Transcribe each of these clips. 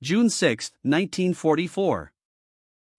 June 6, 1944.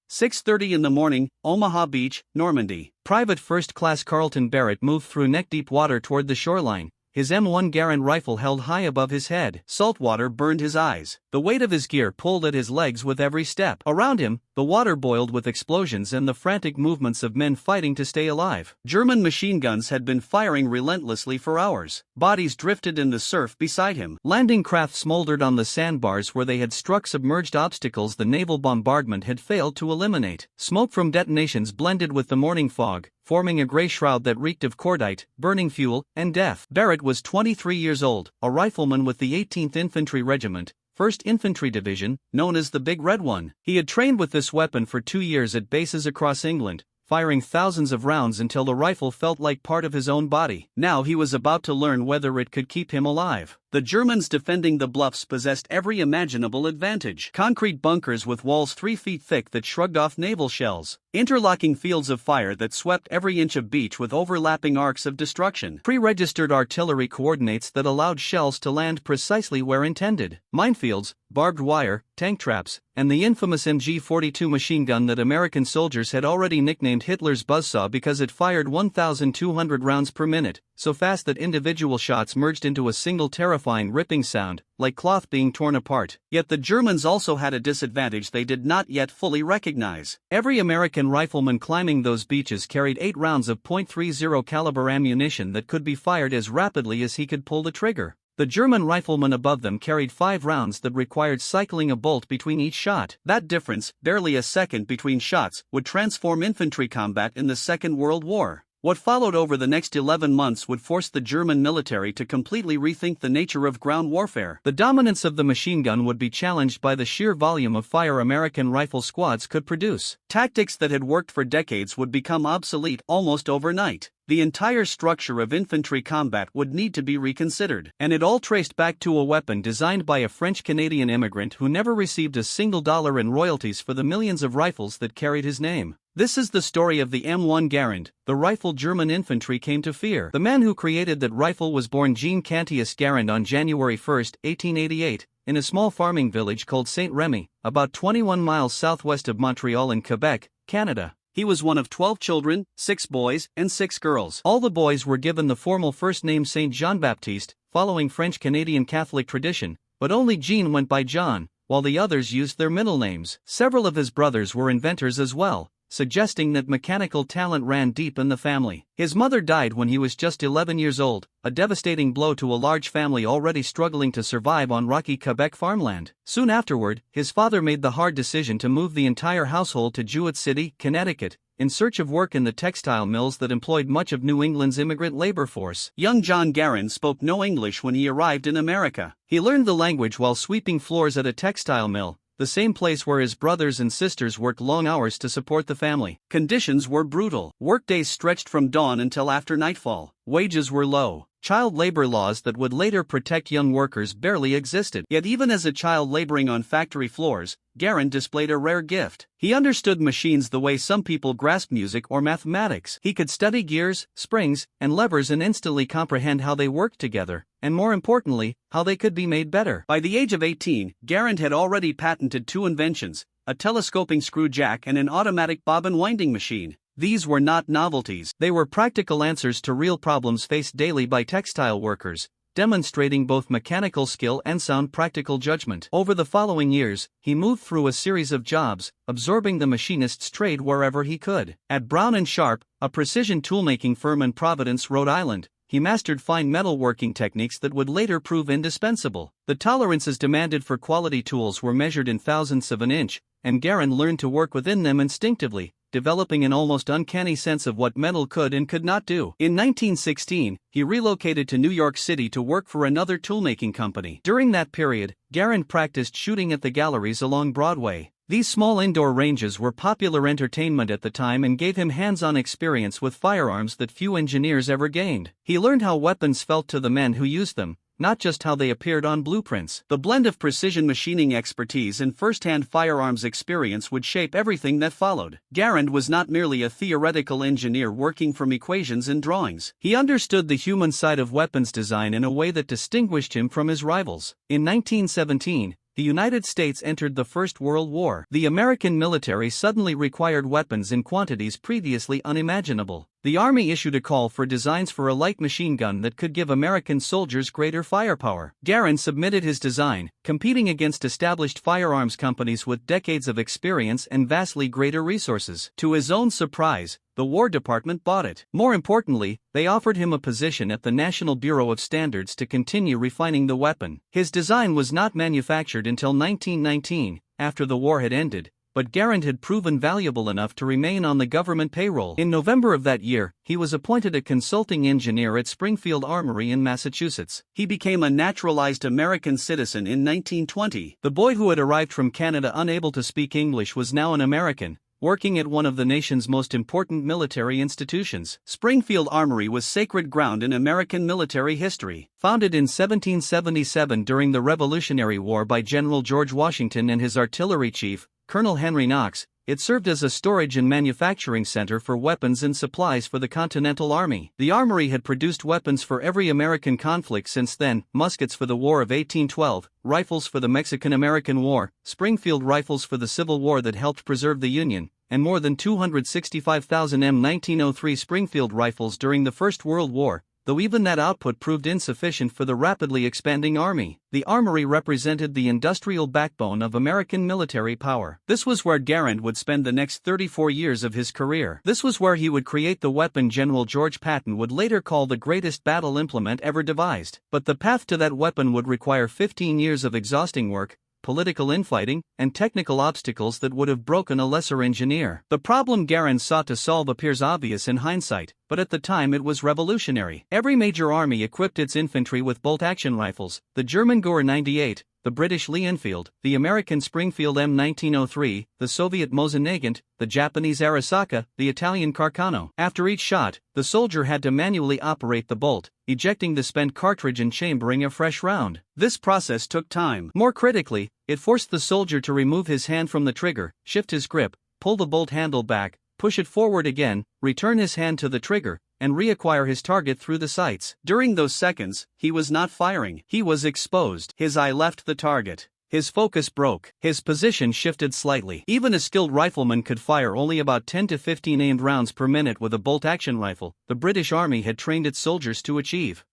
6:30 in the morning, Omaha Beach, Normandy. Private First Class Carlton Barrett moved through neck-deep water toward the shoreline, his M1 Garand rifle held high above his head. Salt water burned his eyes. The weight of his gear pulled at his legs with every step. Around him, the water boiled with explosions and the frantic movements of men fighting to stay alive. German machine guns had been firing relentlessly for hours. Bodies drifted in the surf beside him. Landing craft smoldered on the sandbars where they had struck submerged obstacles the naval bombardment had failed to eliminate. Smoke from detonations blended with the morning fog, forming a gray shroud that reeked of cordite, burning fuel, and death. Barrett was 23 years old, a rifleman with the 18th Infantry Regiment, 1st Infantry Division, known as the Big Red One. He had trained with this weapon for 2 years at bases across England, firing thousands of rounds until the rifle felt like part of his own body. Now he was about to learn whether it could keep him alive. The Germans defending the bluffs possessed every imaginable advantage. Concrete bunkers with walls 3 feet thick that shrugged off naval shells. Interlocking fields of fire that swept every inch of beach with overlapping arcs of destruction. Pre-registered artillery coordinates that allowed shells to land precisely where intended. Minefields, barbed wire, tank traps, and the infamous MG-42 machine gun that American soldiers had already nicknamed Hitler's buzzsaw because it fired 1,200 rounds per minute, so fast that individual shots merged into a single terrifying ripping sound, like cloth being torn apart. Yet the Germans also had a disadvantage they did not yet fully recognize. Every American rifleman climbing those beaches carried 8 rounds of .30 caliber ammunition that could be fired as rapidly as he could pull the trigger. The German rifleman above them carried 5 rounds that required cycling a bolt between each shot. That difference, barely a second between shots, would transform infantry combat in the Second World War. What followed over the next 11 months would force the German military to completely rethink the nature of ground warfare. The dominance of the machine gun would be challenged by the sheer volume of fire American rifle squads could produce. Tactics that had worked for decades would become obsolete almost overnight. The entire structure of infantry combat would need to be reconsidered. And it all traced back to a weapon designed by a French-Canadian immigrant who never received a single dollar in royalties for the millions of rifles that carried his name. This is the story of the M1 Garand, the rifle German infantry came to fear. The man who created that rifle was born Jean Cantius Garand on January 1, 1888, in a small farming village called Saint Remy, about 21 miles southwest of Montreal in Quebec, Canada. He was one of 12 children, 6 boys, and 6 girls. All the boys were given the formal first name Saint Jean-Baptiste, following French-Canadian Catholic tradition, but only Jean went by John, while the others used their middle names. Several of his brothers were inventors as well, suggesting that mechanical talent ran deep in the family. His mother died when he was just 11 years old, a devastating blow to a large family already struggling to survive on rocky Quebec farmland. Soon afterward, his father made the hard decision to move the entire household to Jewett City, Connecticut, in search of work in the textile mills that employed much of New England's immigrant labor force. Young John Garand spoke no English when he arrived in America. He learned the language while sweeping floors at a textile mill, the same place where his brothers and sisters worked long hours to support the family. Conditions were brutal. Workdays stretched from dawn until after nightfall. Wages were low. Child labor laws that would later protect young workers barely existed. Yet even as a child laboring on factory floors, Garand displayed a rare gift. He understood machines the way some people grasp music or mathematics. He could study gears, springs, and levers and instantly comprehend how they worked together, and more importantly, how they could be made better. By the age of 18, Garand had already patented 2 inventions, a telescoping screw jack and an automatic bobbin winding machine. These were not novelties. They were practical answers to real problems faced daily by textile workers, demonstrating both mechanical skill and sound practical judgment. Over the following years, he moved through a series of jobs, absorbing the machinist's trade wherever he could. At Brown & Sharp, a precision toolmaking firm in Providence, Rhode Island, he mastered fine metalworking techniques that would later prove indispensable. The tolerances demanded for quality tools were measured in thousandths of an inch, and Garand learned to work within them instinctively, developing an almost uncanny sense of what metal could and could not do. In 1916, he relocated to New York City to work for another toolmaking company. During that period, Garand practiced shooting at the galleries along Broadway. These small indoor ranges were popular entertainment at the time and gave him hands-on experience with firearms that few engineers ever gained. He learned how weapons felt to the men who used them, not just how they appeared on blueprints. The blend of precision machining expertise and first-hand firearms experience would shape everything that followed. Garand was not merely a theoretical engineer working from equations and drawings. He understood the human side of weapons design in a way that distinguished him from his rivals. In 1917, the United States entered the First World War. The American military suddenly required weapons in quantities previously unimaginable. The Army issued a call for designs for a light machine gun that could give American soldiers greater firepower. Garand submitted his design, competing against established firearms companies with decades of experience and vastly greater resources. To his own surprise, the War Department bought it. More importantly, they offered him a position at the National Bureau of Standards to continue refining the weapon. His design was not manufactured until 1919, after the war had ended, but Garand had proven valuable enough to remain on the government payroll. In November of that year, he was appointed a consulting engineer at Springfield Armory in Massachusetts. He became a naturalized American citizen in 1920. The boy who had arrived from Canada unable to speak English was now an American, working at one of the nation's most important military institutions. Springfield Armory was sacred ground in American military history. Founded in 1777 during the Revolutionary War by General George Washington and his artillery chief, Colonel Henry Knox, it served as a storage and manufacturing center for weapons and supplies for the Continental Army. The armory had produced weapons for every American conflict since then: muskets for the War of 1812, rifles for the Mexican-American War, Springfield rifles for the Civil War that helped preserve the Union, and more than 265,000 M1903 Springfield rifles during the First World War. Though even that output proved insufficient for the rapidly expanding army, the armory represented the industrial backbone of American military power. This was where Garand would spend the next 34 years of his career. This was where he would create the weapon General George Patton would later call the greatest battle implement ever devised. But the path to that weapon would require 15 years of exhausting work, political infighting, and technical obstacles that would have broken a lesser engineer. The problem Garand sought to solve appears obvious in hindsight, but at the time it was revolutionary. Every major army equipped its infantry with bolt-action rifles: the German Gor 98, the British Lee Enfield, the American Springfield M1903, the Soviet Mosin Nagant, the Japanese Arisaka, the Italian Carcano. After each shot, the soldier had to manually operate the bolt, ejecting the spent cartridge and chambering a fresh round. This process took time. More critically, it forced the soldier to remove his hand from the trigger, shift his grip, pull the bolt handle back, push it forward again, return his hand to the trigger, and reacquire his target through the sights. During those seconds, he was not firing. He was exposed. His eye left the target. His focus broke. His position shifted slightly. Even a skilled rifleman could fire only about 10 to 15 aimed rounds per minute with a bolt-action rifle. The British Army had trained its soldiers to achieve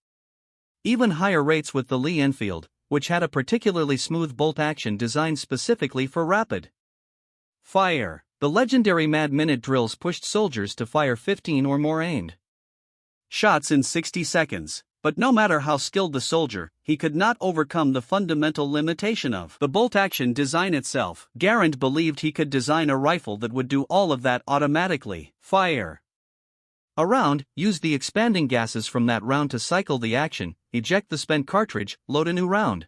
even higher rates with the Lee Enfield, which had a particularly smooth bolt-action designed specifically for rapid fire. The legendary Mad Minute drills pushed soldiers to fire 15 or more aimed shots in 60 seconds. But no matter how skilled the soldier, he could not overcome the fundamental limitation of the bolt-action design itself. Garand believed he could design a rifle that would do all of that automatically: fire a round, use the expanding gases from that round to cycle the action, eject the spent cartridge, load a new round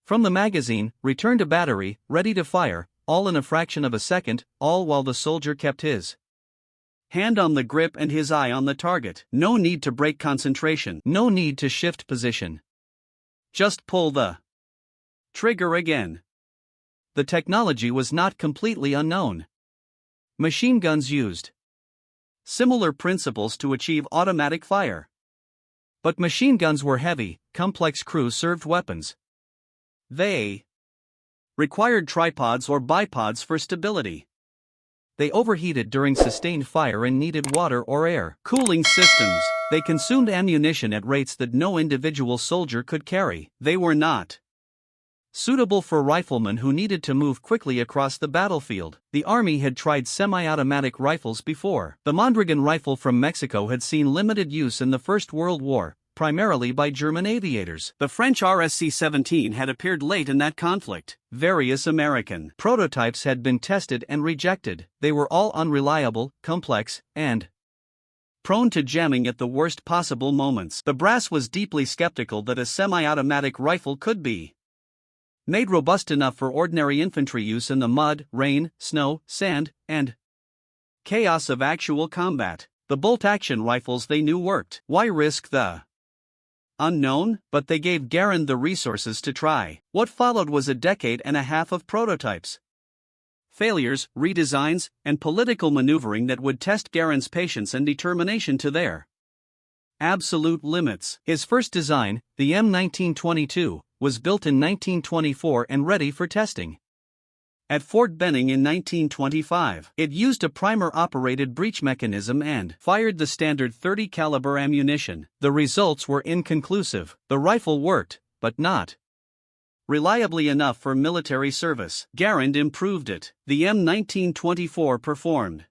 from the magazine, return to battery, ready to fire, all in a fraction of a second, all while the soldier kept his hand on the grip and his eye on the target. No need to break concentration. No need to shift position. Just pull the trigger again. The technology was not completely unknown. Machine guns used similar principles to achieve automatic fire. But machine guns were heavy, complex crew-served weapons. They required tripods or bipods for stability. They overheated during sustained fire and needed water or air cooling systems. They consumed ammunition at rates that no individual soldier could carry. They were not suitable for riflemen who needed to move quickly across the battlefield. The Army had tried semi-automatic rifles before. The Mondragon rifle from Mexico had seen limited use in the First World War, primarily by German aviators. The French RSC-17 had appeared late in that conflict. Various American prototypes had been tested and rejected. They were all unreliable, complex, and prone to jamming at the worst possible moments. The brass was deeply skeptical that a semi-automatic rifle could be made robust enough for ordinary infantry use in the mud, rain, snow, sand, and chaos of actual combat. The bolt-action rifles they knew worked. Why risk the unknown? But they gave Garand the resources to try. What followed was a decade and a half of prototypes, failures, redesigns, and political maneuvering that would test Garand's patience and determination to their Absolute limits. His first design, the M1922, was built in 1924 and ready for testing at Fort Benning in 1925. It used a primer-operated breech mechanism and fired the standard 30 caliber ammunition. The results were inconclusive. The rifle worked, but not reliably enough for military service. Garand improved it. The M1924 performed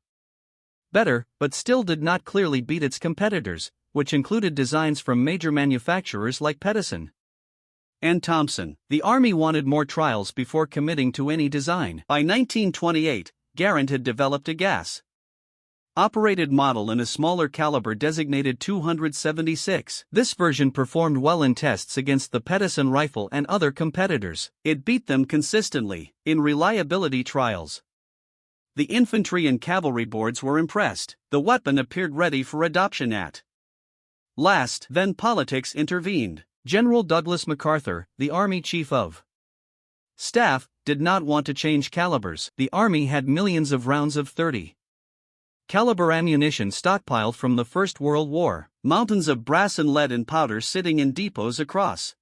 better, but still did not clearly beat its competitors, which included designs from major manufacturers like Pedersen and Thompson. The Army wanted more trials before committing to any design. By 1928, Garand had developed a gas-operated model in a smaller caliber designated 276. This version performed well in tests against the Pedersen rifle and other competitors. It beat them consistently in reliability trials. The infantry and cavalry boards were impressed. The weapon appeared ready for adoption at last. Then politics intervened. General Douglas MacArthur, the Army Chief of Staff, did not want to change calibers. The Army had millions of rounds of 30 caliber ammunition stockpiled from the First World War, mountains of brass and lead and powder sitting in depots across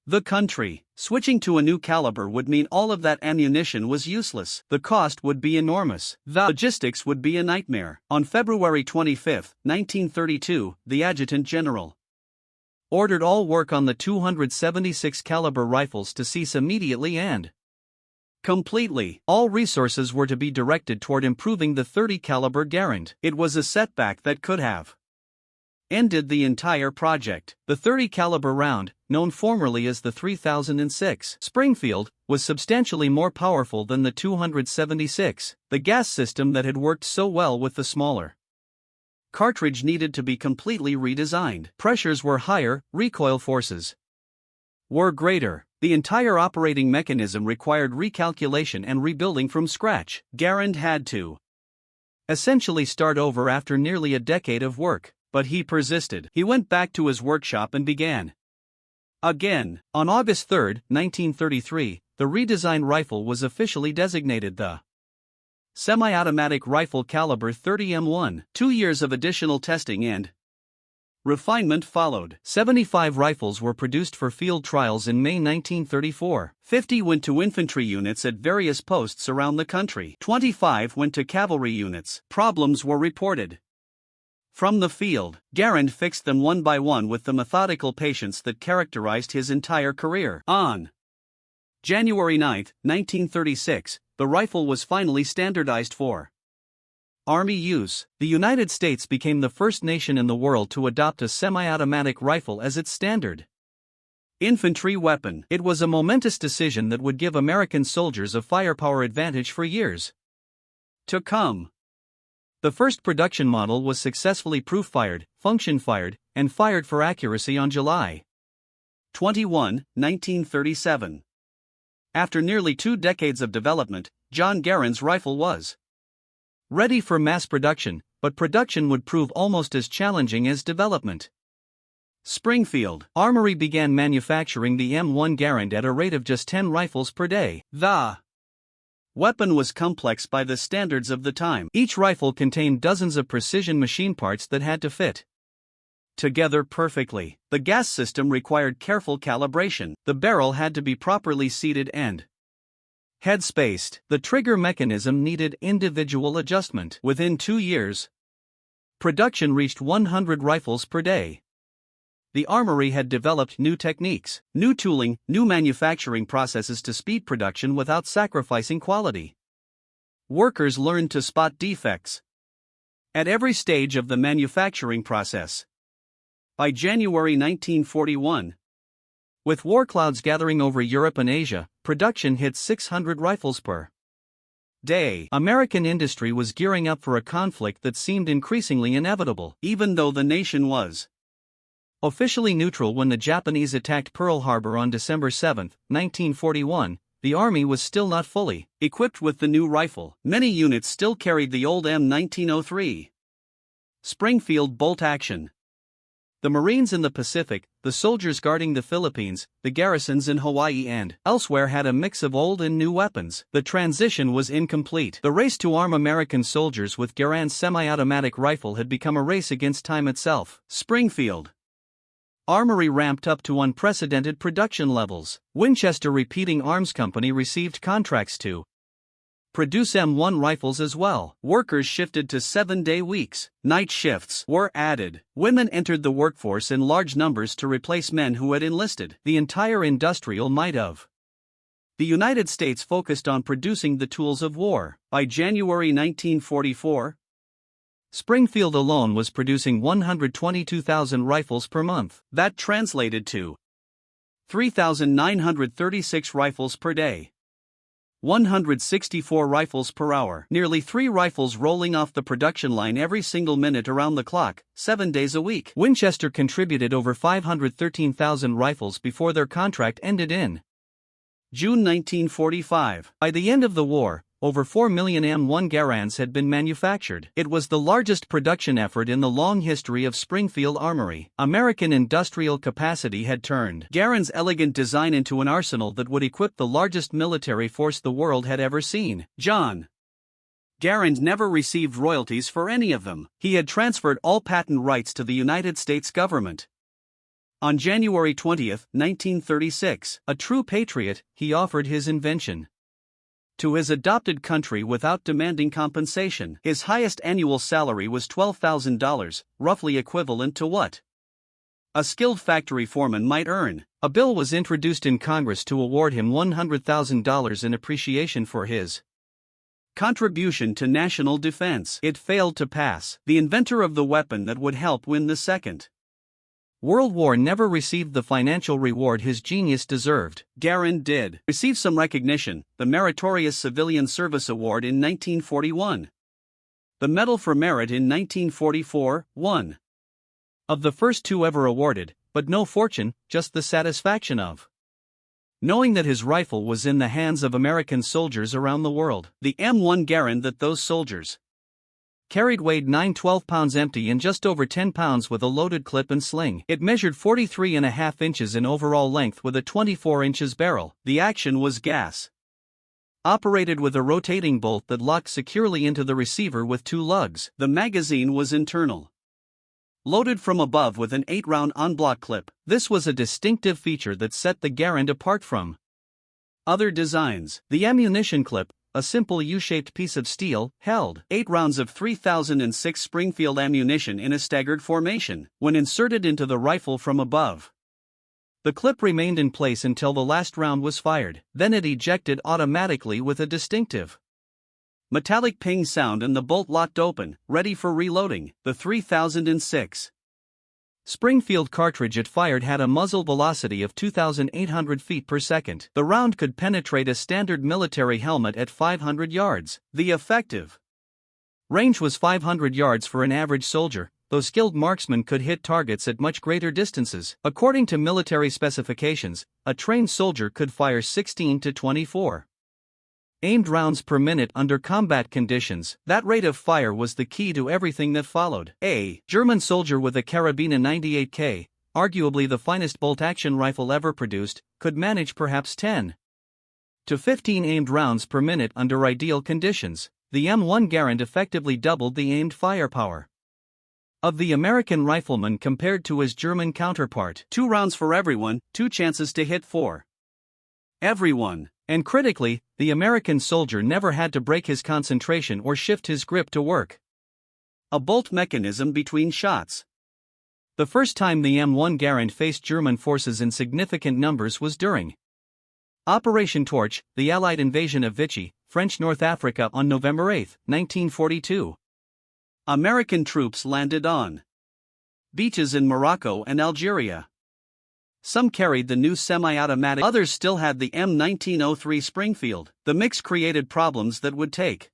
the country. Switching to a new caliber would mean all of that ammunition was useless. The cost would be enormous. The logistics would be a nightmare. On February 25, 1932, the Adjutant General ordered all work on the 276 caliber rifles to cease immediately and completely. All resources were to be directed toward improving the 30 caliber Garand. It was a setback that could have ended the entire project. The 30 caliber round, known formerly as the 3006 Springfield, was substantially more powerful than the 276. The gas system that had worked so well with the smaller cartridge needed to be completely redesigned. Pressures were higher, recoil forces were greater. The entire operating mechanism required recalculation and rebuilding from scratch. Garand had to essentially start over after nearly a decade of work, but he persisted. He went back to his workshop and began again. On August 3, 1933, the redesigned rifle was officially designated the Semi-Automatic Rifle Caliber 30 M1. 2 years of additional testing and refinement followed. 75 rifles were produced for field trials in May 1934. 50 went to infantry units at various posts around the country. 25 went to cavalry units. Problems were reported from the field. Garand fixed them one by one with the methodical patience that characterized his entire career. On January 9, 1936, the rifle was finally standardized for Army use. The United States became the first nation in the world to adopt a semi-automatic rifle as its standard infantry weapon. It was a momentous decision that would give American soldiers a firepower advantage for years to come. The first production model was successfully proof-fired, function-fired, and fired for accuracy on July 21, 1937. After nearly 2 decades of development, John Garand's rifle was ready for mass production, but production would prove almost as challenging as development. Springfield Armory began manufacturing the M1 Garand at a rate of just 10 rifles per day. The weapon was complex by the standards of the time. Each rifle contained dozens of precision machine parts that had to fit together perfectly. The gas system required careful calibration. The barrel had to be properly seated and head spaced. The trigger mechanism needed individual adjustment. Within 2 years, production reached 100 rifles per day. The Armory had developed new techniques, new tooling, new manufacturing processes to speed production without sacrificing quality. Workers learned to spot defects at every stage of the manufacturing process. By January 1941, with war clouds gathering over Europe and Asia, production hit 600 rifles per day. American industry was gearing up for a conflict that seemed increasingly inevitable. Even though the nation was officially neutral when the Japanese attacked Pearl Harbor on December 7, 1941, the Army was still not fully equipped with the new rifle. Many units still carried the old M1903 Springfield bolt-action The Marines in the Pacific, the soldiers guarding the Philippines, the garrisons in Hawaii and elsewhere had a mix of old and new weapons. The transition was incomplete. The race to arm American soldiers with Garand's semi-automatic rifle had become a race against time itself. Springfield Armory ramped up to unprecedented production levels. Winchester Repeating Arms Company received contracts to produce M1 rifles as well. Workers shifted to 7-day weeks. Night shifts were added. Women entered the workforce in large numbers to replace men who had enlisted. The entire industrial might of the United States focused on producing the tools of war. By January 1944, Springfield alone was producing 122,000 rifles per month. That translated to 3,936 rifles per day. 164 rifles per hour. Nearly 3 rifles rolling off the production line every single minute around the clock, 7 days a week. Winchester contributed over 513,000 rifles before their contract ended in June 1945. By the end of the war, over 4 million M1 Garands had been manufactured. It was the largest production effort in the long history of Springfield Armory. American industrial capacity had turned Garand's elegant design into an arsenal that would equip the largest military force the world had ever seen. John Garand never received royalties for any of them. He had transferred all patent rights to the United States government. On January 20, 1936, a true patriot, he offered his invention to his adopted country without demanding compensation. His highest annual salary was $12,000, roughly equivalent to what a skilled factory foreman might earn. A bill was introduced in Congress to award him $100,000 in appreciation for his contribution to national defense. It failed to pass. The inventor of the weapon that would help win the Second World War never received the financial reward his genius deserved. Garand did receive some recognition, the Meritorious Civilian Service Award in 1941. The Medal for Merit in 1944, one of the first 2 ever awarded, but no fortune, just the satisfaction of knowing that his rifle was in the hands of American soldiers around the world. The M1 Garand that those soldiers carried weighed 9-12 pounds empty and just over 10 pounds with a loaded clip and sling. It measured 43.5 inches in overall length with a 24 inches barrel. The action was gas operated with a rotating bolt that locked securely into the receiver with 2 lugs. The magazine was internal, loaded from above with an 8-round en-bloc clip. This was a distinctive feature that set the Garand apart from other designs. The ammunition clip, a simple U-shaped piece of steel, held 8 rounds of 3006 Springfield ammunition in a staggered formation. When inserted into the rifle from above, the clip remained in place until the last round was fired. Then it ejected automatically with a distinctive metallic ping sound and the bolt locked open, ready for reloading. The 3006 Springfield cartridge it fired had a muzzle velocity of 2,800 feet per second. The round could penetrate a standard military helmet at 500 yards. The effective range was 500 yards for an average soldier, though skilled marksmen could hit targets at much greater distances. According to military specifications, a trained soldier could fire 16 to 24 aimed rounds per minute under combat conditions. That rate of fire was the key to everything that followed. A German soldier with a Carabina 98K, arguably the finest bolt-action rifle ever produced, could manage perhaps 10 to 15 aimed rounds per minute under ideal conditions. The M1 Garand effectively doubled the aimed firepower of the American rifleman compared to his German counterpart. 2 rounds for everyone, 2 chances to hit for everyone. And critically, the American soldier never had to break his concentration or shift his grip to work a bolt mechanism between shots. The first time the M1 Garand faced German forces in significant numbers was during Operation Torch, the Allied invasion of Vichy, French North Africa on November 8, 1942. American troops landed on beaches in Morocco and Algeria. Some carried the new semi-automatic, others still had the M1903 Springfield. The mix created problems that would take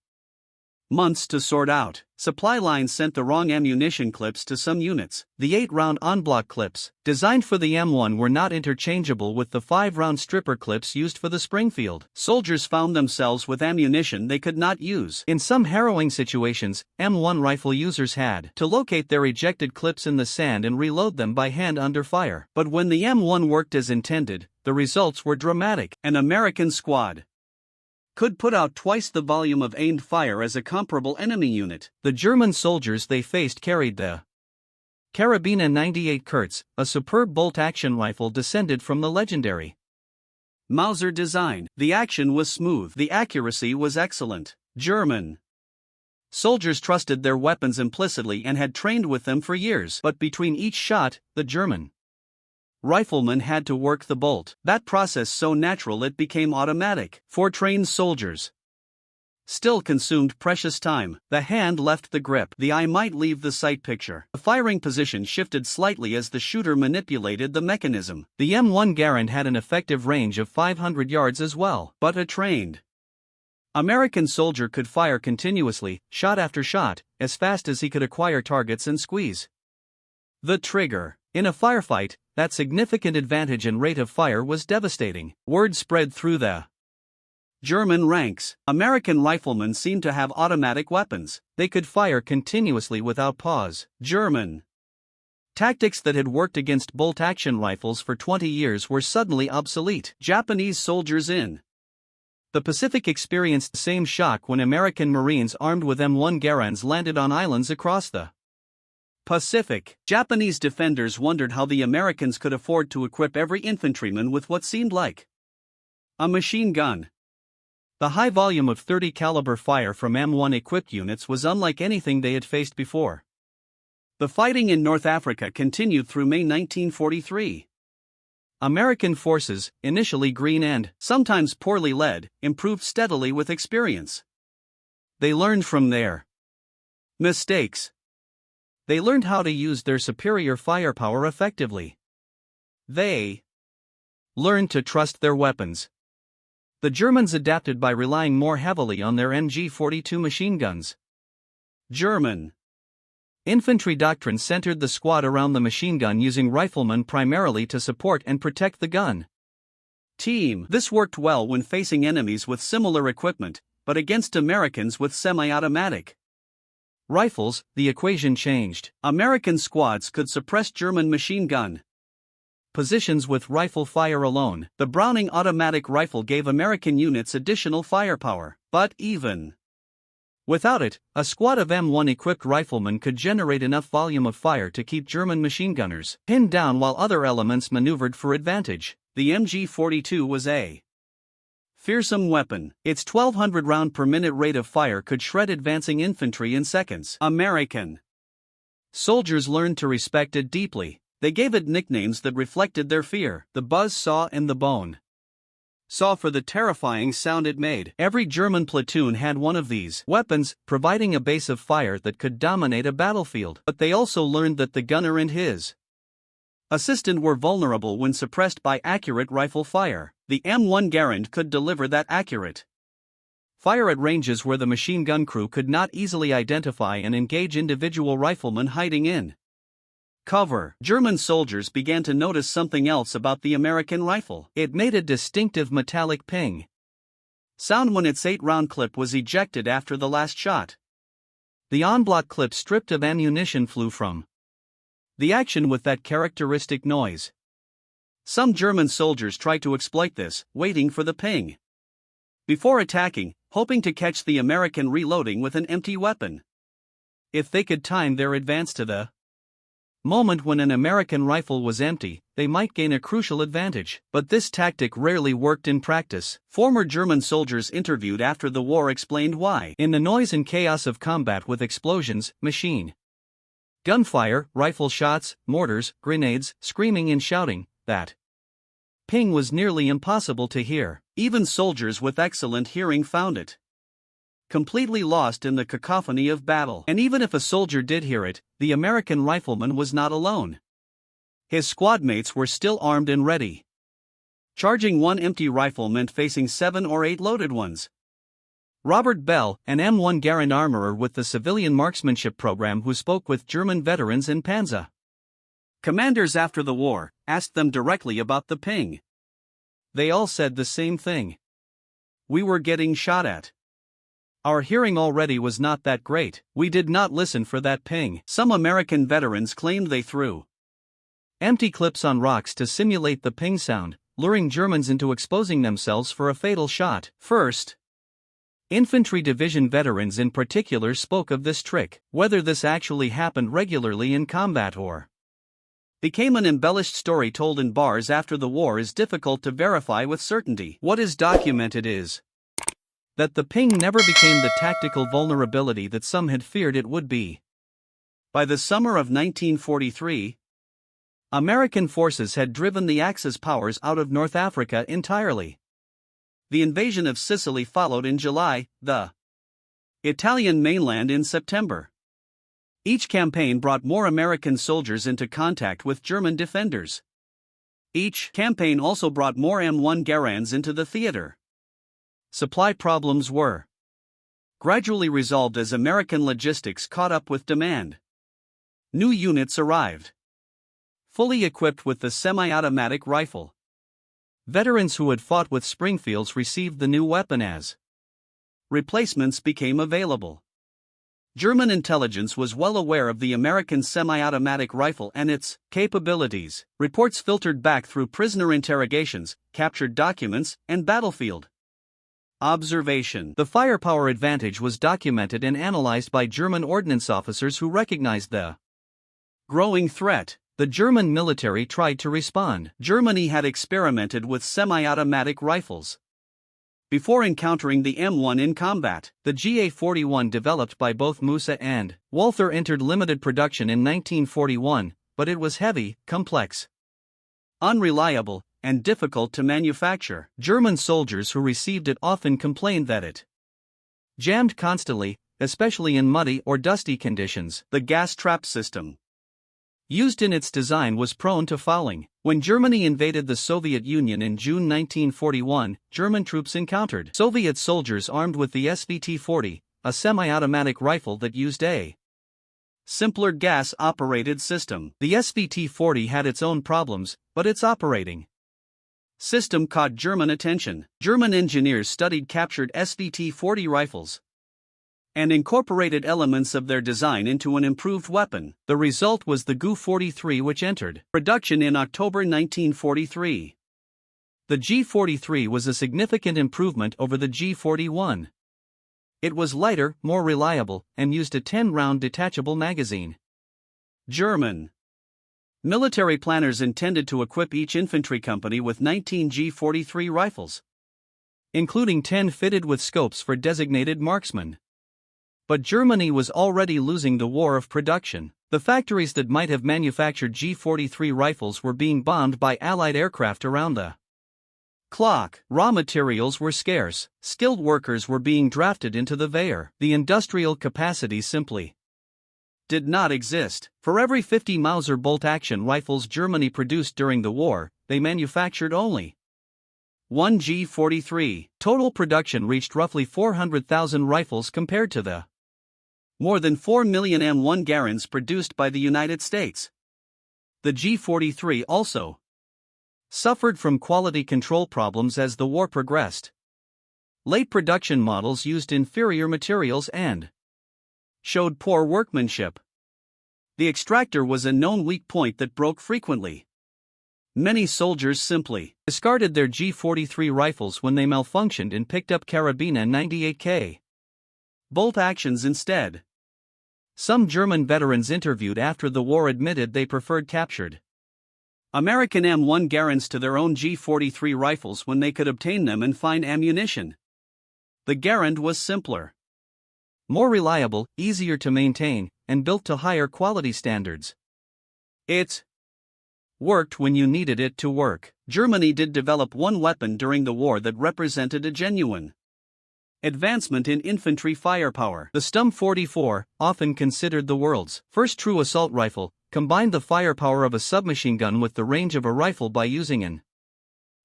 months to sort out. Supply lines sent the wrong ammunition clips to some units. The 8-round on-block clips, designed for the M1, were not interchangeable with the 5-round stripper clips used for the Springfield. Soldiers found themselves with ammunition they could not use. In some harrowing situations, M1 rifle users had to locate their ejected clips in the sand and reload them by hand under fire. But when the M1 worked as intended, the results were dramatic. An American squad could put out twice the volume of aimed fire as a comparable enemy unit. The German soldiers they faced carried the Carabiner 98 Kurz, a superb bolt-action rifle descended from the legendary Mauser design. The action was smooth. The accuracy was excellent. German soldiers trusted their weapons implicitly and had trained with them for years. But between each shot, the German rifleman had to work the bolt. That process so natural it became automatic. For trained soldiers, still consumed precious time. The hand left the grip. The eye might leave the sight picture. The firing position shifted slightly as the shooter manipulated the mechanism. The M1 Garand had an effective range of 500 yards as well. But a trained American soldier could fire continuously, shot after shot, as fast as he could acquire targets and squeeze the trigger. In a firefight, that significant advantage in rate of fire was devastating. Word spread through the German ranks. American riflemen seemed to have automatic weapons. They could fire continuously without pause. German tactics that had worked against bolt-action rifles for 20 years were suddenly obsolete. Japanese soldiers in the Pacific experienced the same shock when American Marines armed with M1 Garands landed on islands across the Pacific. Japanese defenders wondered how the Americans could afford to equip every infantryman with what seemed like a machine gun. The high volume of 30 caliber fire from M1 equipped units was unlike anything they had faced before. The fighting in North Africa continued through May 1943. American forces, initially green and sometimes poorly led, improved steadily with experience. They learned from their mistakes. They learned how to use their superior firepower effectively. They learned to trust their weapons. The Germans adapted by relying more heavily on their MG-42 machine guns. German infantry doctrine centered the squad around the machine gun, using riflemen primarily to support and protect the gun team. This worked well when facing enemies with similar equipment, but against Americans with semi-automatic rifles, the equation changed. American squads could suppress German machine gun positions with rifle fire alone. The Browning automatic rifle gave American units additional firepower, but even without it, a squad of M1 equipped riflemen could generate enough volume of fire to keep German machine gunners pinned down while other elements maneuvered for advantage. The MG-42 was a fearsome weapon. Its 1,200 round per minute rate of fire could shred advancing infantry in seconds. American soldiers learned to respect it deeply. They gave it nicknames that reflected their fear: the buzz saw and the bone saw, for the terrifying sound it made. Every German platoon had one of these weapons, providing a base of fire that could dominate a battlefield. But they also learned that the gunner and his assistant were vulnerable when suppressed by accurate rifle fire. The M1 Garand could deliver that accurate fire at ranges where the machine gun crew could not easily identify and engage individual riflemen hiding in cover. German soldiers began to notice something else about the American rifle. It made a distinctive metallic ping sound when its 8-round clip was ejected after the last shot. The on-block clip stripped of ammunition flew from the action with that characteristic noise. Some German soldiers tried to exploit this, waiting for the ping before attacking, hoping to catch the American reloading with an empty weapon. If they could time their advance to the moment when an American rifle was empty, they might gain a crucial advantage. But this tactic rarely worked in practice. Former German soldiers interviewed after the war explained why. In the noise and chaos of combat with explosions, machine gunfire, rifle shots, mortars, grenades, screaming and shouting, that ping was nearly impossible to hear. Even soldiers with excellent hearing found it completely lost in the cacophony of battle. And even if a soldier did hear it, the American rifleman was not alone. His squadmates were still armed and ready. Charging one empty rifle meant facing 7 or 8 loaded ones. Robert Bell, an M1 Garand armorer with the civilian marksmanship program who spoke with German veterans in Panzer commanders after the war, asked them directly about the ping. They all said the same thing. We were getting shot at. Our hearing already was not that great, we did not listen for that ping. Some American veterans claimed they threw empty clips on rocks to simulate the ping sound, luring Germans into exposing themselves for a fatal shot. First Infantry Division veterans in particular spoke of this trick. Whether this actually happened regularly in combat or became an embellished story told in bars after the war is difficult to verify with certainty. What is documented is that the ping never became the tactical vulnerability that some had feared it would be. By the summer of 1943, American forces had driven the Axis powers out of North Africa entirely. The invasion of Sicily followed in July, the Italian mainland in September. Each campaign brought more American soldiers into contact with German defenders. Each campaign also brought more M1 Garands into the theater. Supply problems were gradually resolved as American logistics caught up with demand. New units arrived, fully equipped with the semi-automatic rifle. Veterans who had fought with Springfields received the new weapon as replacements became available. German intelligence was well aware of the American semi-automatic rifle and its capabilities. Reports filtered back through prisoner interrogations, captured documents, and battlefield observation. The firepower advantage was documented and analyzed by German ordnance officers who recognized the growing threat. The German military tried to respond. Germany had experimented with semi-automatic rifles before encountering the M1 in combat. The GA-41 developed by both Musa and Walther entered limited production in 1941, but it was heavy, complex, unreliable, and difficult to manufacture. German soldiers who received it often complained that it jammed constantly, especially in muddy or dusty conditions. The gas trap system used in its design was prone to fouling. When Germany invaded the Soviet Union in June 1941, German troops encountered Soviet soldiers armed with the SVT-40, a semi-automatic rifle that used a simpler gas-operated system. The SVT-40 had its own problems, but its operating system caught German attention. German engineers studied captured SVT-40 rifles and incorporated elements of their design into an improved weapon. The result was the Gu-43, which entered production in October 1943. The G-43 was a significant improvement over the G-41. It was lighter, more reliable, and used a 10-round detachable magazine. German military planners intended to equip each infantry company with 19 G-43 rifles, including 10 fitted with scopes for designated marksmen. But Germany was already losing the war of production. The factories that might have manufactured G-43 rifles were being bombed by Allied aircraft around the clock. Raw materials were scarce, skilled workers were being drafted into the Wehr. The industrial capacity simply did not exist. For every 50 Mauser bolt-action rifles Germany produced during the war, they manufactured only 1 G-43. Total production reached roughly 400,000 rifles compared to the more than 4 million M1 Garands produced by the United States. The G-43 also suffered from quality control problems as the war progressed. Late production models used inferior materials and showed poor workmanship. The extractor was a known weak point that broke frequently. Many soldiers simply discarded their G-43 rifles when they malfunctioned and picked up Carabina 98K bolt actions instead. Some German veterans interviewed after the war admitted they preferred captured American M1 Garands to their own G-43 rifles when they could obtain them and find ammunition. The Garand was simpler, more reliable, easier to maintain, and built to higher quality standards. It worked when you needed it to work. Germany did develop one weapon during the war that represented a genuine advancement in infantry firepower. The Sturm 44, often considered the world's first true assault rifle, combined the firepower of a submachine gun with the range of a rifle by using an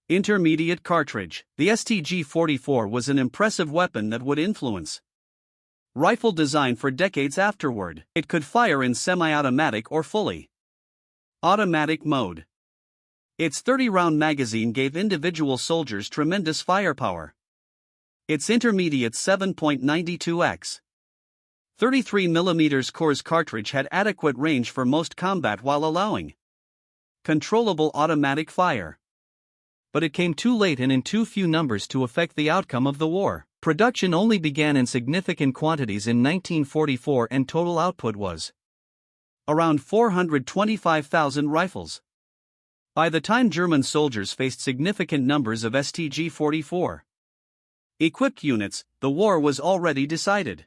Intermediate cartridge. The STG-44 was an impressive weapon that would influence rifle design for decades afterward. It could fire in semi-automatic or fully automatic mode. Its 30-round magazine gave individual soldiers tremendous firepower. Its intermediate 7.92x 33mm Coors cartridge had adequate range for most combat while allowing controllable automatic fire. But it came too late and in too few numbers to affect the outcome of the war. Production only began in significant quantities in 1944 and total output was around 425,000 rifles. By the time German soldiers faced significant numbers of STG-44 equipped units, the war was already decided.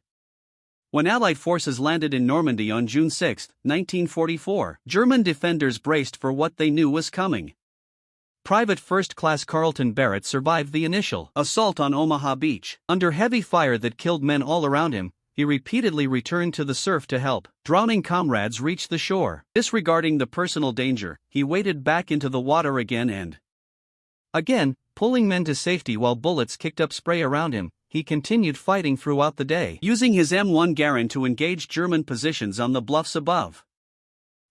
When Allied forces landed in Normandy on June 6, 1944, German defenders braced for what they knew was coming. Private First Class Carlton Barrett survived the initial assault on Omaha Beach. Under heavy fire that killed men all around him, he repeatedly returned to the surf to help drowning comrades reach the shore. Disregarding the personal danger, he waded back into the water again and again, pulling men to safety while bullets kicked up spray around him. He continued fighting throughout the day, using his M1 Garand to engage German positions on the bluffs above.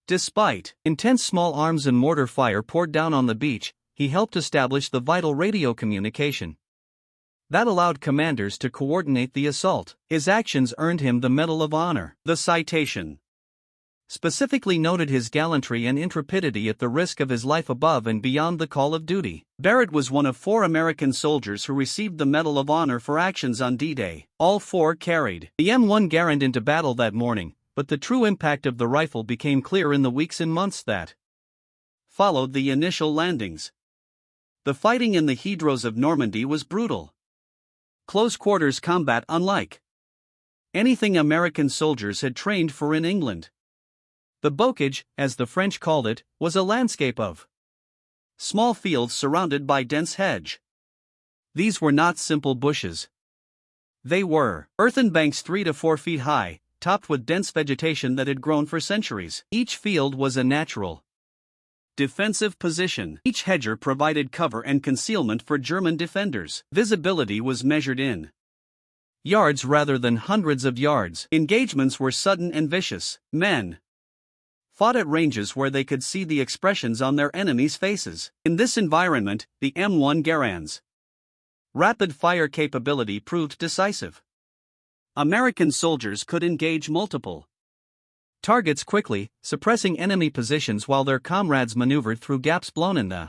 Despite intense small arms and mortar fire poured down on the beach, he helped establish the vital radio communication that allowed commanders to coordinate the assault. His actions earned him the Medal of Honor. The citation specifically noted his gallantry and intrepidity at the risk of his life above and beyond the call of duty. Barrett was one of 4 American soldiers who received the Medal of Honor for actions on D-Day. All 4 carried the M1 Garand into battle that morning, but the true impact of the rifle became clear in the weeks and months that followed the initial landings. The fighting in the hedgerows of Normandy was brutal. Close quarters combat unlike anything American soldiers had trained for in England. The bocage, as the French called it, was a landscape of small fields surrounded by dense hedge. These were not simple bushes. They were earthen banks 3 to 4 feet high, topped with dense vegetation that had grown for centuries. Each field was a natural defensive position. Each hedger provided cover and concealment for German defenders. Visibility was measured in yards rather than hundreds of yards. Engagements were sudden and vicious. Men fought at ranges where they could see the expressions on their enemies' faces. In this environment, the M1 Garand's rapid fire capability proved decisive. American soldiers could engage multiple targets quickly, suppressing enemy positions while their comrades maneuvered through gaps blown in the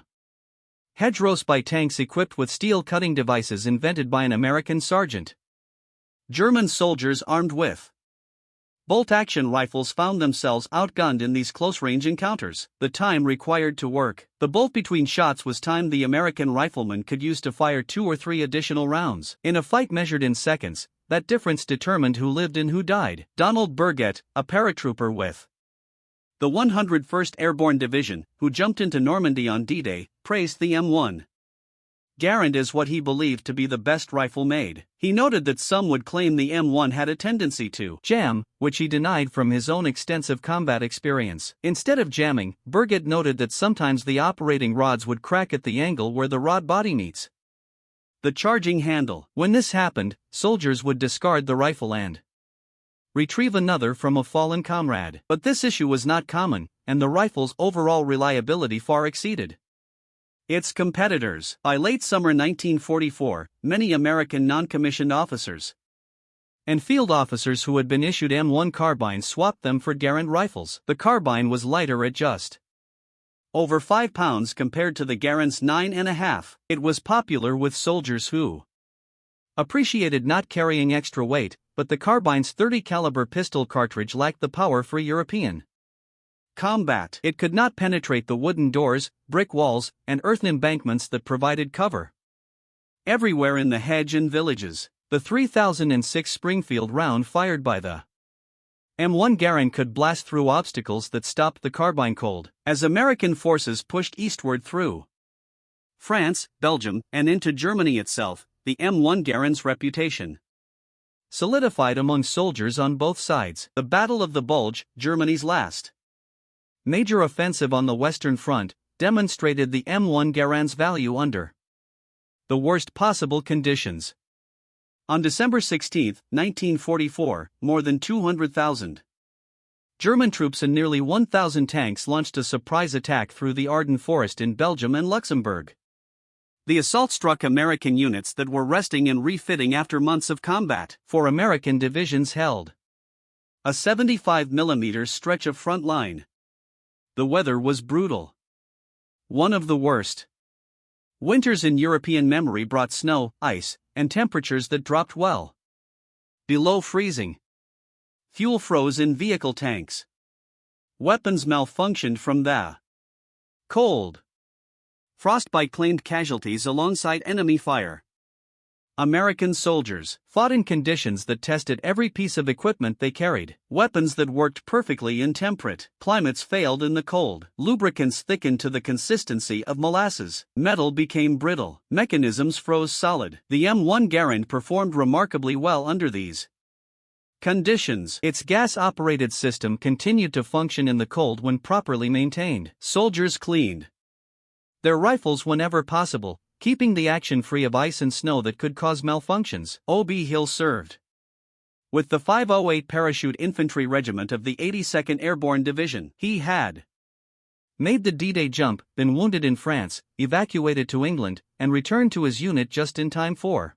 hedgerows by tanks equipped with steel cutting devices invented by an American sergeant. German soldiers armed with bolt-action rifles found themselves outgunned in these close-range encounters. The time required to work the bolt between shots was time the American rifleman could use to fire 2 or 3 additional rounds. In a fight measured in seconds, that difference determined who lived and who died. Donald Burgett, a paratrooper with the 101st Airborne Division, who jumped into Normandy on D-Day, praised the M1 Garand as what he believed to be the best rifle made. He noted that some would claim the M1 had a tendency to jam, which he denied from his own extensive combat experience. Instead of jamming, Burgett noted that sometimes the operating rods would crack at the angle where the rod body meets the charging handle. When this happened, soldiers would discard the rifle and retrieve another from a fallen comrade. But this issue was not common, and the rifle's overall reliability far exceeded its competitors. By late summer 1944, many American non-commissioned officers and field officers who had been issued M1 carbines swapped them for Garand rifles. The carbine was lighter at just over 5 pounds compared to the Garand's 9.5. It was popular with soldiers who appreciated not carrying extra weight, but the carbine's 30 caliber pistol cartridge lacked the power for European combat. It could not penetrate the wooden doors, brick walls, and earthen embankments that provided cover everywhere in the hedge and villages. The 3006 Springfield round fired by the M1 Garand could blast through obstacles that stopped the carbine cold. As American forces pushed eastward through France, Belgium, and into Germany itself, the M1 Garand's reputation solidified among soldiers on both sides. The Battle of the Bulge, Germany's last major offensive on the Western Front, demonstrated the M1 Garand's value under The worst possible conditions. On December 16, 1944, more than 200,000 German troops and nearly 1,000 tanks launched a surprise attack through the Ardennes forest in Belgium and Luxembourg. The assault struck American units that were resting and refitting after months of combat. 4 American divisions held a 75mm stretch of front line. The weather was brutal. One of the worst winters in European memory brought snow, ice, and temperatures that dropped well below freezing. Fuel froze in vehicle tanks. Weapons malfunctioned from the cold. Frostbite claimed casualties alongside enemy fire. American soldiers fought in conditions that tested every piece of equipment they carried. Weapons that worked perfectly in temperate climates failed in the cold. Lubricants thickened to the consistency of molasses. Metal became brittle. Mechanisms froze solid. The M1 Garand performed remarkably well under these conditions. Its gas-operated system continued to function in the cold when properly maintained. Soldiers cleaned their rifles whenever possible, keeping the action free of ice and snow that could cause malfunctions. O.B. Hill served with the 508 Parachute Infantry Regiment of the 82nd Airborne Division. He had made the D-Day jump, been wounded in France, evacuated to England, and returned to his unit just in time for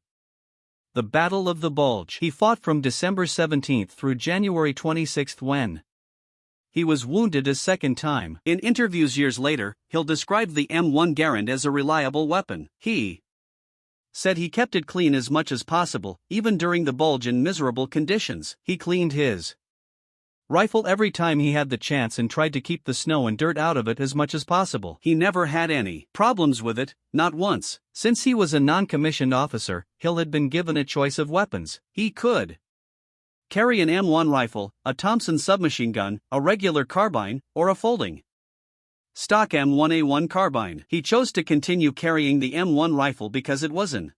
the Battle of the Bulge. He fought from December 17 through January 26 when he was wounded a second time. In interviews years later, Hill described the M1 Garand as a reliable weapon. He said he kept it clean as much as possible, even during the bulge in miserable conditions. He cleaned his rifle every time he had the chance and tried to keep the snow and dirt out of it as much as possible. He never had any problems with it, not once. Since he was a non-commissioned officer, Hill had been given a choice of weapons. He could carry an M1 rifle, a Thompson submachine gun, a regular carbine, or a folding stock M1A1 carbine. He chose to continue carrying the M1 rifle because it was an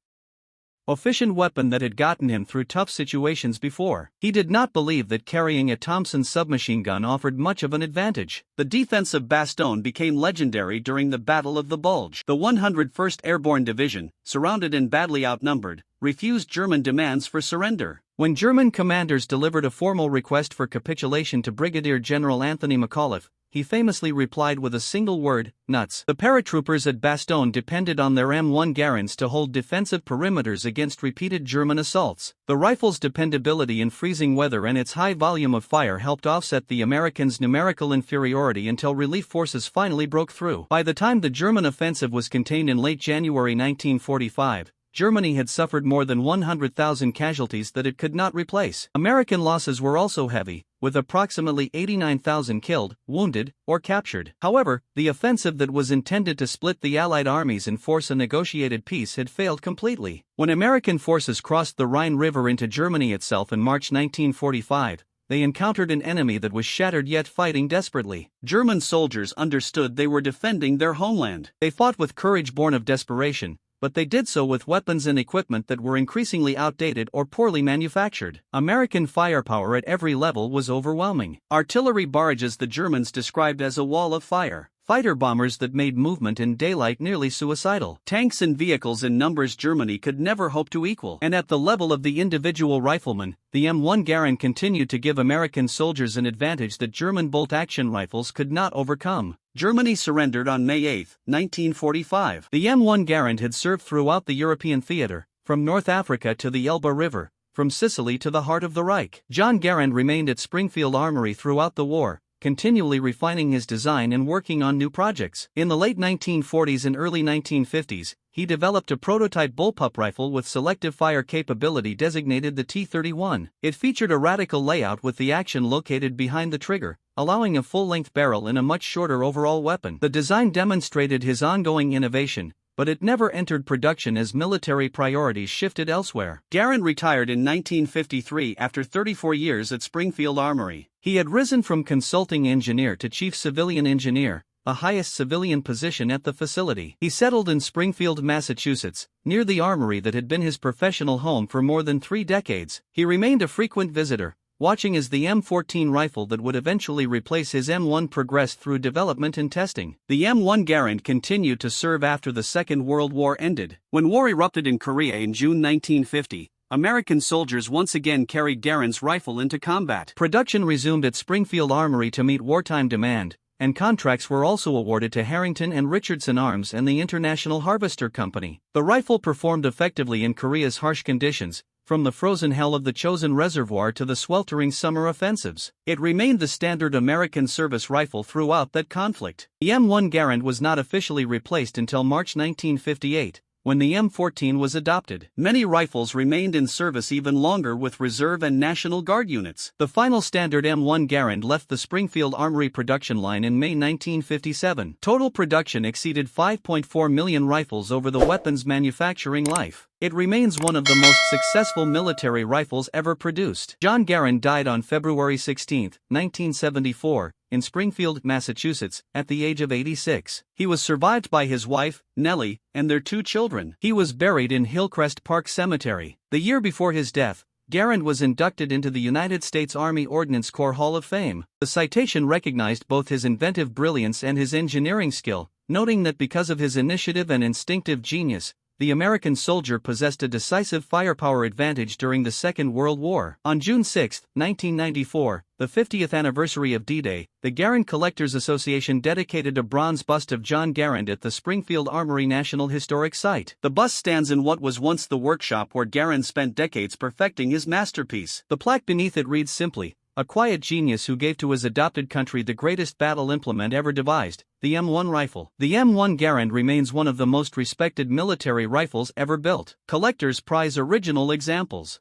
efficient weapon that had gotten him through tough situations before. He did not believe that carrying a Thompson submachine gun offered much of an advantage. The defense of Bastogne became legendary during the Battle of the Bulge. The 101st Airborne Division, surrounded and badly outnumbered, refused German demands for surrender. When German commanders delivered a formal request for capitulation to Brigadier General Anthony McAuliffe, he famously replied with a single word, nuts. The paratroopers at Bastogne depended on their M1 Garands to hold defensive perimeters against repeated German assaults. The rifle's dependability in freezing weather and its high volume of fire helped offset the Americans' numerical inferiority until relief forces finally broke through. By the time the German offensive was contained in late January 1945, Germany had suffered more than 100,000 casualties that it could not replace. American losses were also heavy, with approximately 89,000 killed, wounded, or captured. However, the offensive that was intended to split the Allied armies and force a negotiated peace had failed completely. When American forces crossed the Rhine River into Germany itself in March 1945, they encountered an enemy that was shattered yet fighting desperately. German soldiers understood they were defending their homeland. They fought with courage born of desperation, but they did so with weapons and equipment that were increasingly outdated or poorly manufactured. American firepower at every level was overwhelming. Artillery barrages the Germans described as a wall of fire. Fighter bombers that made movement in daylight nearly suicidal. Tanks and vehicles in numbers Germany could never hope to equal. And at the level of the individual rifleman, the M1 Garand continued to give American soldiers an advantage that German bolt-action rifles could not overcome. Germany surrendered on May 8, 1945. The M1 Garand had served throughout the European theater, from North Africa to the Elbe River, from Sicily to the heart of the Reich. John Garand remained at Springfield Armory throughout the war, continually refining his design and working on new projects. In the late 1940s and early 1950s, he developed a prototype bullpup rifle with selective fire capability designated the T-31. It featured a radical layout with the action located behind the trigger, allowing a full-length barrel in a much shorter overall weapon. The design demonstrated his ongoing innovation, but it never entered production as military priorities shifted elsewhere. Garand retired in 1953 after 34 years at Springfield Armory. He had risen from consulting engineer to chief civilian engineer, the highest civilian position at the facility. He settled in Springfield, Massachusetts, near the armory that had been his professional home for more than 3 decades. He remained a frequent visitor, watching as the M14 rifle that would eventually replace his M1 progressed through development and testing. The M1 Garand continued to serve after the Second World War ended. When war erupted in Korea in June 1950, American soldiers once again carried Garand's rifle into combat. Production resumed at Springfield Armory to meet wartime demand, and contracts were also awarded to Harrington and Richardson Arms and the International Harvester Company. The rifle performed effectively in Korea's harsh conditions, from the frozen hell of the Chosin Reservoir to the sweltering summer offensives. It remained the standard American service rifle throughout that conflict. The M1 Garand was not officially replaced until March 1958. When the M14 was adopted. Many rifles remained in service even longer with Reserve and National Guard units. The final standard M1 Garand left the Springfield Armory production line in May 1957. Total production exceeded 5.4 million rifles over the weapon's manufacturing life. It remains one of the most successful military rifles ever produced. John Garand died on February 16, 1974, in Springfield, Massachusetts, at the age of 86. He was survived by his wife, Nellie, and their 2 children. He was buried in Hillcrest Park Cemetery. The year before his death, Garand was inducted into the United States Army Ordnance Corps Hall of Fame. The citation recognized both his inventive brilliance and his engineering skill, noting that because of his initiative and instinctive genius, the American soldier possessed a decisive firepower advantage during the Second World War. On June 6, 1994, the 50th anniversary of D-Day, the Garand Collectors Association dedicated a bronze bust of John Garand at the Springfield Armory National Historic Site. The bust stands in what was once the workshop where Garand spent decades perfecting his masterpiece. The plaque beneath it reads simply, "A quiet genius who gave to his adopted country the greatest battle implement ever devised, the M1 rifle." The M1 Garand remains one of the most respected military rifles ever built. Collectors prize original examples.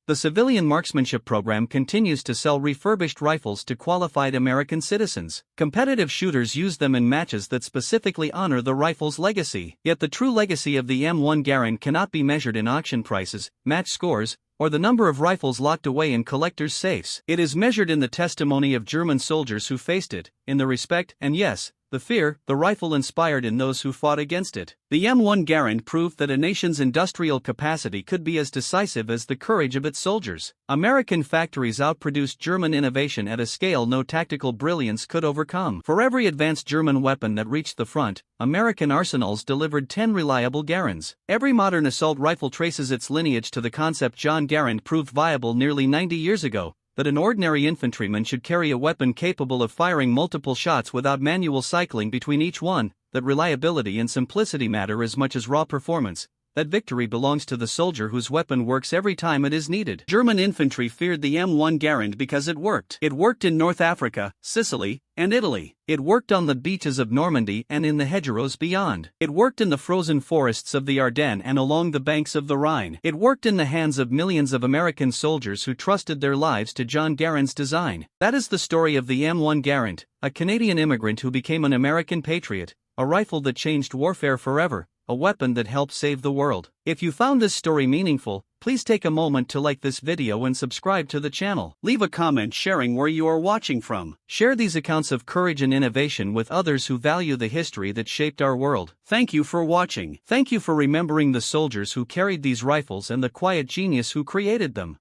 The civilian marksmanship program continues to sell refurbished rifles to qualified American citizens. Competitive shooters use them in matches that specifically honor the rifle's legacy. Yet the true legacy of the M1 Garand cannot be measured in auction prices, match scores, or the number of rifles locked away in collectors' safes. It is measured in the testimony of German soldiers who faced it, in the respect and yes, the fear the rifle inspired in those who fought against it. The M1 Garand proved that a nation's industrial capacity could be as decisive as the courage of its soldiers. American factories outproduced German innovation at a scale no tactical brilliance could overcome. For every advanced German weapon that reached the front, American arsenals delivered 10 reliable Garands. Every modern assault rifle traces its lineage to the concept John Garand proved viable nearly 90 years ago, that an ordinary infantryman should carry a weapon capable of firing multiple shots without manual cycling between each one, that reliability and simplicity matter as much as raw performance, that victory belongs to the soldier whose weapon works every time it is needed. German infantry feared the M1 Garand because it worked. It worked in North Africa, Sicily, and Italy. It worked on the beaches of Normandy and in the hedgerows beyond. It worked in the frozen forests of the Ardennes and along the banks of the Rhine. It worked in the hands of millions of American soldiers who trusted their lives to John Garand's design. That is the story of the M1 Garand, a Canadian immigrant who became an American patriot, a rifle that changed warfare forever, a weapon that helped save the world. If you found this story meaningful, please take a moment to like this video and subscribe to the channel. Leave a comment sharing where you are watching from. Share these accounts of courage and innovation with others who value the history that shaped our world. Thank you for watching. Thank you for remembering the soldiers who carried these rifles and the quiet genius who created them.